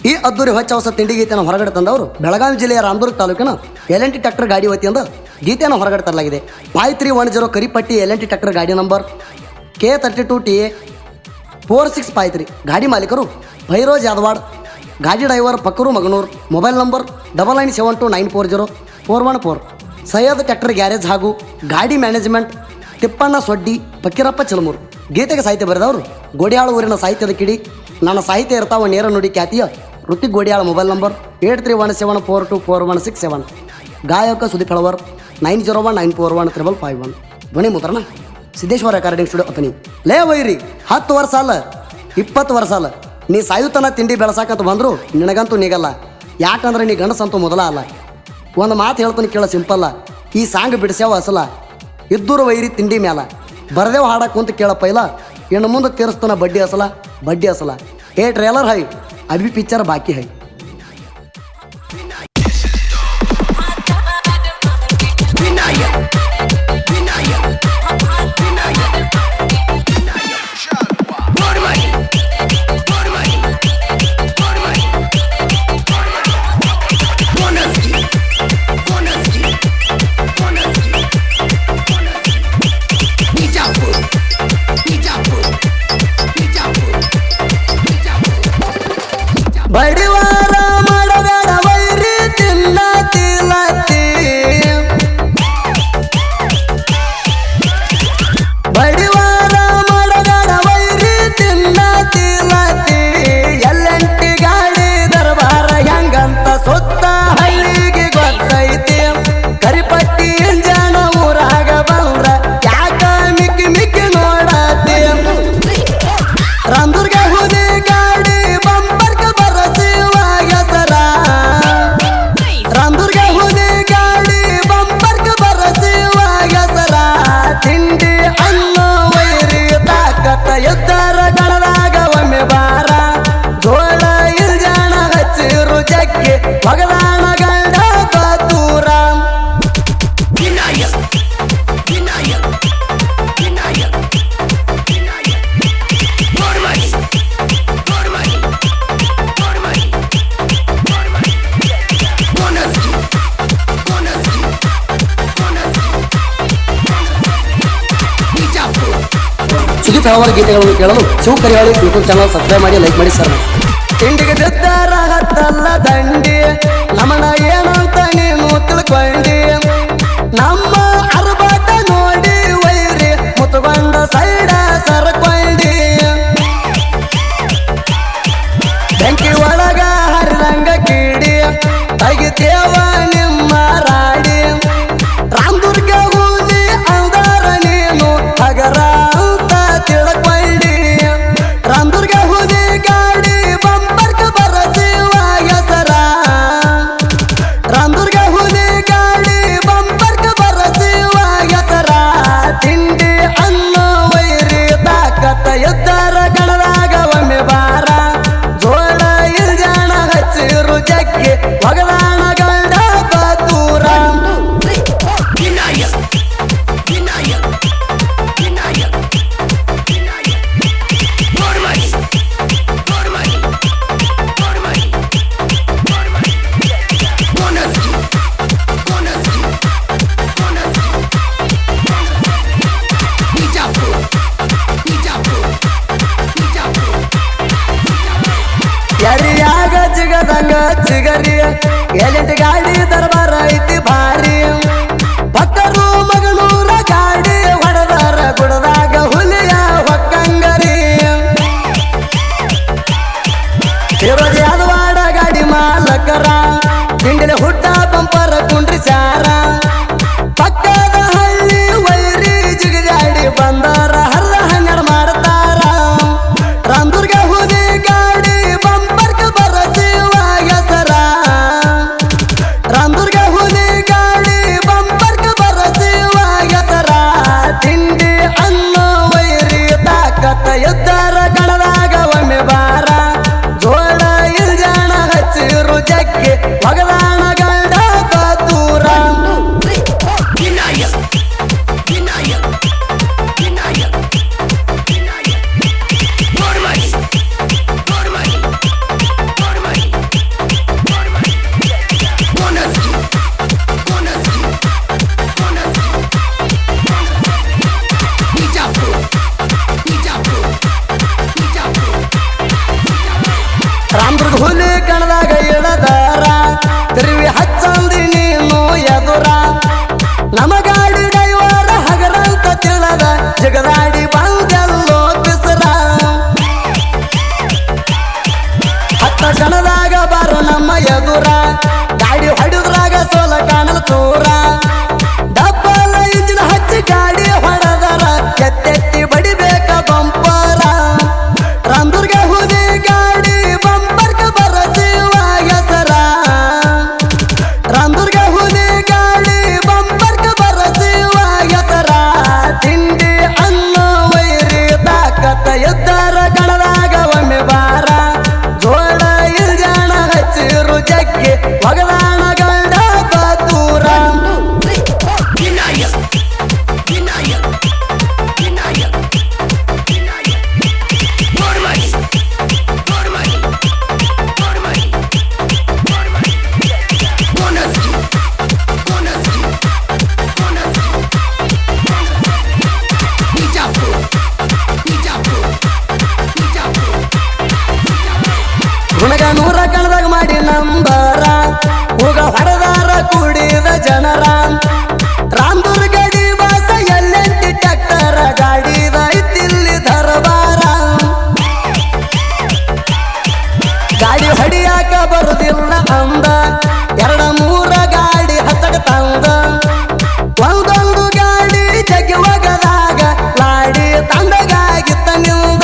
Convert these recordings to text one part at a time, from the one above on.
ಈ ಅದ್ದೂರಿ ಹೊಚ್ಚ ಹೊಸ ತಿಂಡಿ ಗೀತೆಯನ್ನು ಹೊರಗಡೆ ತಂದವರು ಬೆಳಗಾವಿ ಜಿಲ್ಲೆಯ ರಾಮದುರ್ಗ ತಾಲೂಕಿನ L&T ಟ್ರ್ಯಾಕ್ಟರ್ ಗಾಡಿ ವತಿಯಿಂದ ಗೀತೆಯನ್ನು ಹೊರಗಡೆ ತರಲಾಗಿದೆ. 5310 ಕರಿಪಟ್ಟಿ L&T ಟ್ರ್ಯಾಕ್ಟರ್ ಗಾಡಿ ನಂಬರ್ K32TA 4653. ಗಾಡಿ ಮಾಲೀಕರು ಭೈರೋಜ್ ಯಾದವಾಡ್, ಗಾಡಿ driver Pakkaru Maganur. Mobile number 9972940414. Syed tractor garage ಹಾಗೂ ಗಾಡಿ ಮ್ಯಾನೇಜ್ಮೆಂಟ್ ತಿಪ್ಪಣ್ಣ ಸೊಡ್ಡಿ, ಫಕೀರಪ್ಪ ಚಿಲಮೂರು. ಗೀತೆಗೆ ಸಾಹಿತ್ಯ ಬರೆದವರು ಗೋಡಿಯಾಳ ಊರಿನ ಸಾಹಿತ್ಯದ ಕಿಡಿ ನನ್ನ ಸಾಹಿತ್ಯ ಇರ್ತಾವ ನೇರ ನುಡಿ ಖ್ಯಾತಿಯ ಋತಿಕ್ ಗೋಡಿಯಾಳ. Mobile number 8317424167. ಗಾಯಕ ಸುದೀಪ್ ಹಳವರ್ 9019415551. ಧ್ವನಿ ಮುದ್ರಣ ಸಿದ್ದೇಶ್ವರ ರೆಕಾರ್ಡಿಂಗ್ ಸ್ಟುಡಿಯೋ ಅತನಿ. ಲೇ ವೈರಿ 10 ವರ್ಷ ಅಲ್ಲ 20 ವರ್ಷ ಅಲ್ಲ, ನೀ ಸಾಯುತನ ತಿಂಡಿ ಬೆಳೆಸಾಕಂತ ಬಂದರು ನಿನಗಂತೂ ನೀಗಲ್ಲ. ಯಾಕಂದ್ರೆ ನೀ ಗಂಡಸಂತೂ ಮೊದಲ ಅಲ್ಲ. ಒಂದು ಮಾತು ಹೇಳ್ತಾನೆ ಕೇಳ, ಸಿಂಪಲ್ಲ. ಈ ಸಾಂಗ್ ಬಿಡಿಸ್ಯಾವ ಅಸಲ ಇದ್ದೂರು ವೈರಿ ತಿಂಡಿ ಮ್ಯಾಲ ಬರದೇವ ಹಾಡಕ್ಕೆ ಕುಂತ ಕೇಳ ಪೈಲ. ಇನ್ನು ಮುಂದೆ ತೀರಿಸ್ತಾನ ಬಡ್ಡಿ ಅಸಲ ಬಡ್ಡಿ ಅಸಲ. ಏ ಟ್ರೇಲರ್ ಹೈ ಅಭಿ ಪಿಕ್ಚರ್ ಬಾಕಿ ಹೈ. ಬಡಿವಾರ ಮಾಡಬೇಡ ವೈರಿ ತಿನ್ನ ತಿಲತಿ, ಬಡಿವಾರ ಮಾಡಬೇಡ ವೈರಿ ತಿನ್ನ ತಿಲತಿ. L&T ಗಾಡಿ ದರ್ಬಾರ ಹೆಂಗಂತ ಸುತ್ತ ಹಳ್ಳಿಗೆ ಗೊತ್ತೈತಿ. ಕರಿಪಟ್ಟಿ ಇಂಜನ ಊರಾಗ ಬಂದ್ರ ಯಾಕ ಮಿಕ್ಕಿ ಮಿಕ್ಕಿ ನೋಡತಿ. ರಾಮದುರ್ಗ ಹುಲಿ ಗಾಡಿ ಬಂಪರ್ಕ ಬರಸಿವ ಹೆಸರ, ರಾಮದುರ್ಗ ಹುಲಿ ಗಾಡಿ ಬಂಪರ್ಕ ಬರಸಿವ ಹೆಸರ. ತಿಂಡಿ ಅನ್ನೋ ವೈರಿ ತಾಕತ್ತ ಎದ್ದರ ಗಣದಾಗ ಒಮ್ಮೆ ಬಾರ. ಜೋಳ ಇಲ್ಜಾಣ ಹಚ್ಚಿರು ಜಗ್ಗಿ ಭಗದಾನ ಗಂಡ ಬತೂರ. ಸುದೀಪ್ ಹಳವರ್ ಗೀತೆಗಳನ್ನು ಕೇಳಲು ಶಿವ ಕರಿಯಾಳಿ ಯೂಟ್ಯೂಬ್ ಚಾನಲ್ ಸಬ್ಸ್ಕ್ರೈಬ್ ಮಾಡಿ, ಲೈಕ್ ಮಾಡಿ, ಶೇರ್ ಮಾಡಿ. ತಿಂಡಿಗೆ ಬಿದ್ದಾರ ಹತ್ತಲ್ಲ ದಂಡಿ ನಮನ ಏನಂತ ನೀನು ತಿಳ್ಕೊಂಡಿ. ನಮ್ಮ ಅರ್ಬಾಟ ನೋಡಿ ವೈರಿ ಮುತ್ತುಗೊಂಡ ಸೈಡ ಸರ್ಕೊಂಡಿ. ಬೆಂಕಿ ಒಳಗ ಹರಿದಂಗ ಕೀಡಿ ತೆಗಿತೇವ ನಿಮ್ಮ ರಾಡಿ. ರಾಮದುರ್ಗ ಹುಲಿ ಅಂದಾರ ನೀನು ಹಗರ ಅಂತ ತಿಳ್ಕೊಂಡಿ. ರಾಮದುರ್ಗ ಹುಲಿ ಗಾಡಿ ಬಂಪರ್ಕ ಬರಸಿವ ಹೆಸರ, ರಾಮದುರ್ಗ ಹುಲಿ ಗಾಡಿ ಬಂಪರ್ಕ ಬರಸಿವ ಹೆಸರ. ತಿಂಡಿ ಅನ್ನೋ ವೈರಿ ತಾಕತ್ತ ಎದ್ದರ ಗಣದಾಗ ಒಮ್ಮೆ ಬಾರ. ಜೋಳ ಇಲ್ಜಾಣ ಹಚ್ಚಿರು ಜಗ್ಗಿ ಭಗದಾನ ಗಂಡ ಬತೂರ. ಎರಿಯಾಗ ಜಿಗದಂಗ ಚಿಗರಿ L&T ಗಾಡಿ ದರ್ಬಾರ ಐತಿ ಭಾರಿ. ಭಕ್ತರು ಮಗನೂರ ಗಾಡಿ ಹೊಡೆದಾರ ಗುಡದಾಗ ಹುಲಿಯ ಹೊಕ್ಕಂಗರಿ. ಇರೋದು ಯಾದವಾಡ ಗಾಡಿ ಮಾಲಕರ ತಿಂಡಿನ ಹುಟ್ಟ ಬಂಪರ ಕುಂಡ್ರಿ ಸಾರ. ಪಕ್ಕದ ಹಳ್ಳಿ ವೈರಿ ಜಿಗದಾಡಿ ಬಂದಾರ ಹರ್ದ ಹಂಗರ ಮಾಡ್ತಾರ. ರಾಮದುರ್ಗ ಹುಲಿ ಗಾಡಿ ಬಂಪರ್ಕ ಬರಸಿವ ಹೆಸರ, ರಾಮದುರ್ಗ ಹುಲಿ ಗಾಡಿ ಬಂಪರ್ಕ ಬರಸಿವ ಹೆಸರ. ತಿಂಡಿ ಅನ್ನೋ ವೈರಿ ತಾಕತ್ತ ಎದ್ದರ ಗಣದಾಗ ಒಮ್ಮೆ ಬಾರ. ಜೋಳ ರಾಮದುರ್ಗ ಹುಲಿ ಕಣದಾಗ ಇಳದಾರ ತಿರುವಿ ಹಚ್ಚಂದಿ ನೀನು ಎದುರ ನಮ್ಮ ಗಾಡಿ ಡೈವರ ಹಗರಂತ ತಿಳದ ಜಗದಾಡಿ ಬಂದೆಲ್ಲೋ ಬಿಸರ ಹತ್ತ ಕಣದಾಗ ಬಾರು ನಮ್ಮ ಎದುರ ಗಾಡಿ ಹೊಡಿದ್ರಾಗ ಸೋಲ ಕಾಣಲು ತೂರ ಡಬ್ಬಲ ಇಂಜಿನ ಹಚ್ಚಿ ಗಾಡಿ ಹೊಡೆದರ ಎತ್ತೆತ್ತಿ ಬಡಿಬೇಕ ಬಂಪರ ರಾಮದುರ್ಗ ಹುಲಿ ಗಾಡಿ ಬಂಪರ್ಕ ಬರಸಿವ ಹೆಸರ ರಾಮದುರ್ಗ ಹುಲಿ ಗಾಡಿ ಬಂಪರ್ಕ ಬರಸಿವ ಹೆಸರ ತಿಂಡಿ ಅನ್ನೋ ವೈರಿ ತಾಕತ್ತ ಎದ್ದರ ಕಣದಾಗ ಒಮ್ಮೆ ಬಾರ ಜೋಡ ಇಲ್ಜಾಣ ಹಚ್ಚಿರು ಜಗ್ಗಿ ಒಗದಾಣ ಗಂಡ ಬಾತೂರ ಗುಣಗ ನೂರ ಕಣದಾಗ ಮಾಡಿ ನಂಬರ ಹೋಗ ಹೊಡೆದಾರ ಕೂಡಿದ ಜನರ ರಾಮದುರ್ಗಡಿ ಬಾಸ ಎಲ್ಲೆಂಟಿ ಟ್ಯಾಕ್ಟರ ಗಾಡಿದ ಐತಿಲ್ಲಿ ದರಬಾರ ಗಾಡಿ ಹೊಡಿಯಾಕ ಬರುದಿಲ್ಲ ಅಂದ ಎರಡ ಮೂರ ಗಾಡಿ ಹತ್ತಕ ತಂದ ಒಂದೊಂದು ಗಾಡಿ ಜಗ್ಗಿ ಒಗದಾಗ ಲಾಡಿ ತಂಡಗಾಗಿತ್ತ ನಿಂದ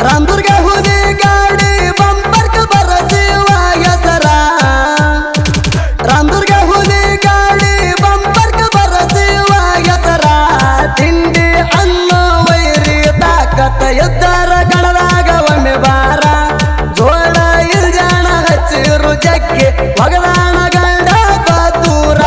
ರಾಮದುರ್ಗ ಹುಲಿ ಗಾಡಿ ಬಂಪರ್ಕ ಬರಸಿವ ಹೆಸರ ರಾಮದುರ್ಗ ಹುಲಿ ಗಾಡಿ ಬಂಪರ್ಕ ಬರಸಿವ ಹೆಸರ ತಿಂಡಿ ಅನ್ನೋ ವೈರಿ ತಾಕತ್ತ ಎದ್ದರ ಕಣದಾಗ ಒಮ್ಮೆ ಬಾರ ಜೋಡ ಇಲ್ಜಾಣ ಹಚ್ಚಿರು ಜಗ್ಗಿ ಒಗದಾಣ ಗಂಡ ಬಾತೂರ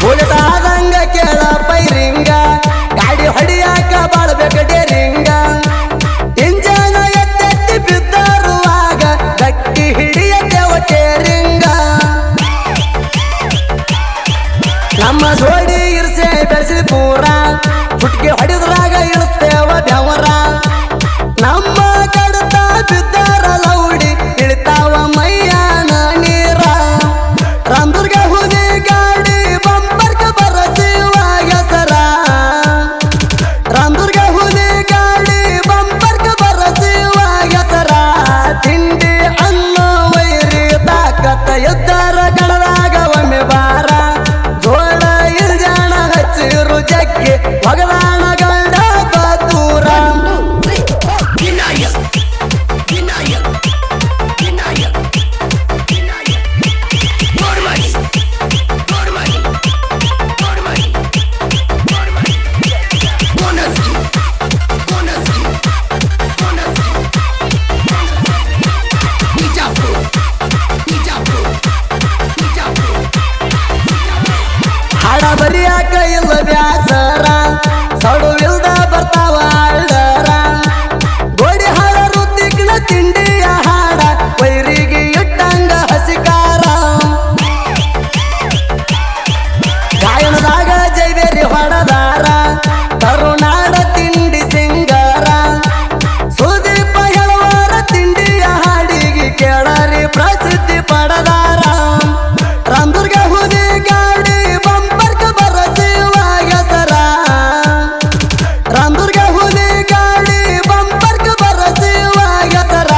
ಬುಲೆಟ್ ಆದಂಗ ಕೇಳ ಪೈರಿಂಗ ಗಾಡಿ ಹೊಡಿಯಾಕ ಬಾಳ್ಬೇಕ ಡೇರಿಂಗ ಇಂಜನ ಎತ್ತೆತ್ತಿ ಬಿದ್ದರುವಾಗ ಗಟ್ಟಿ ಹಿಡಿಯತೇವ ಟೇರಿಂಗ ನಮ್ಮ ಜೋಡಿ ಇರ್ಸೆ ಬೆಳೆಸಿ ಪೂರ ಹುಟ್ಟಿಗೆ ಹೊಡಿದ್ರಾಗ ಇಳಿಸ್ತೇವ ಬೆವರ ನಮ್ಮ ಕಡತ ಬಿದ್ದಾರ ಲೌಡಿ ಇಳಿತಾವ ಮೈಯಾನ ನೀರ ರಾಮದುರ್ಗ ಹುಲಿ ಗಾಡಿ ಬಂಪರ್ಕ ಬರಸಿವ ಹೆಸರ ರಾಮದುರ್ಗ ಹುಲಿ ಗಾಡಿ ಬಂಪರ್ಕ ಬರಸಿವ ಹೆಸರ ತಿಂಡಿ ಅನ್ನೋ ವೈರಿ ತಾಕತ್ತ ಎದ್ದರ ಕಣದಾಗ ಒಮ್ಮೆ ಬಾರ ಜೋಡ ಇಲ್ಜಾಣ ಹಚ್ಚಿರು ಜಗ್ಗಿ ಒಗದಾಣ ಗಂಡ ಬಾತೂರ ಹಾಡ ಬರಿಯಾಕ ಇಲ್ಲ ಬ್ಯಾಸರ ಸಡುವಿಲ್ದ ಬರ್ತಾವ ಅಳ್ಳರ ಗೋಡಿ ಹಾಡ ರುದ್ದಿಕ್ನ ತಿಂಡಿಯ ಹಾಡ ವೈರಿಗೆ ಇಟ್ಟಂಗ ಹಸಿಕಾರ ಗಾಯನದಾಗ ಜೈಬೇರಿ ಹೊಡದಾರ ಕರುನಾಡ ತಿಂಡಿ ಸಿಂಗಾರ ಸುದೀಪ ಹೇಳುವಾರ ತಿಂಡಿಯ ಹಾಡಿಗೆ ಕೇಳರಿ ಪ್ರಸಿದ್ಧಿ ಪಡದಾರ ರಾಮದುರ್ಗ ಹುಲಿ ಗಾಡಿ ಬಂಪರ್ಕ ಬರಸಿವ ಹೆಸರ ರಾಮದುರ್ಗ ಹುಲಿ ಗಾಡಿ ಬಂಪರ್ಕ ಬರಸಿವ ಹೆಸರ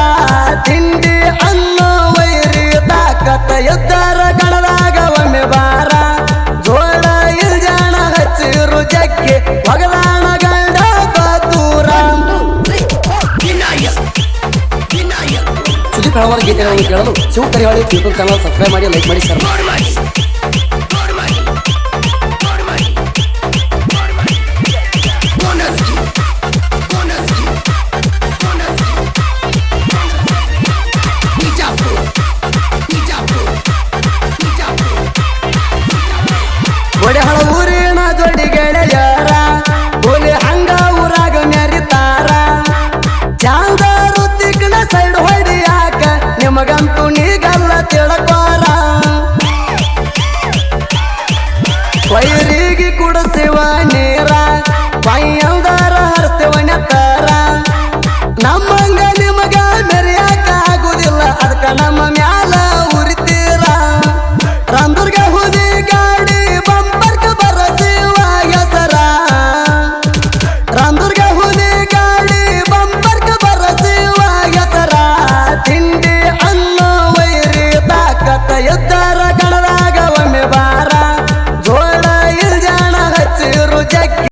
ತಿಂಡಿ ಅನ್ನೋ ವೈರಿ ತಾಕತ್ತ ಎದ್ದರ ಕಣದಾಗ ಒಮ್ಮೆ ಬಾರ ಜೋಡ ಇಲ್ಜಾಣ ಹಚ್ಚಿರು ಜಗ್ಗಿ ಒಗದಾಣ ಗಂಡ ಬಾತೂರ ಸುದೀಪ್ ಹಳವಾರ ಗೀತೆಗಳನ್ನು ಕೇಳಲು ಶಿವ ಕರಿವಾಳಿ ಯೂಟ್ಯೂಬ್ ಚಾನಲ್ ಸಬ್ಸ್ಕ್ರೈಬ್ ಮಾಡಿ ಲೈಕ್ ಮಾಡಿ ಶೇರ್ ಮಾಡಿ ಒಡೆಹಳ ಊರಿನ ಜೋಡಿ ಗೆಳೆಯರ ಹುಲಿ ಹಂಗ ಊರಾಗ ಮೆರಿತಾರ ಚಾಂದಾರು ತಿಕ್ಕಣ ಸೈಡ್ ಹೊಡಿಯಾಕ ನಿಮಗಂತೂ ನೀಗಲ್ಲ ತಿಳ್ಕೋರ ವೈರಿಗೆ ಕುಡಿಸಿವ ನೀರ ಪೈಯಲ್ದಾರ ಹರಿಸ್ತೇವ ನೆತ್ತಾರ ನಮ್ಮಂಗ ನಿಮಗ ಮೆರಿಯಾಕ ಆಗುದಿಲ್ಲ ಅದಕ್ಕ ನಮ್ಮ ಮ್ಯಾಲ ಉರಿತೀರ ರಾಮದುರ್ಗ ಹುಲಿ ಗಾಡಿ ಬಂಪರ್ಕ ಬರಸಿವ ಹೆಸರ ರಾಮದುರ್ಗ ಹುಲಿ ಗಾಡಿ ಬಂಪರ್ಕ ಬರಸಿವ ಹೆಸರ ತಿಂಡಿ ಅನ್ನೋ ವೈರಿ ತಾಕತ್ತ ಎದ್ದಾರ ಕಣದಾಗ ಒಮ್ಮೆ ಬಾರ ಜೋಳ ಇಲ್ಜಾಣ ಹಚ್ಚಿರು ಜಗ್ಗಿ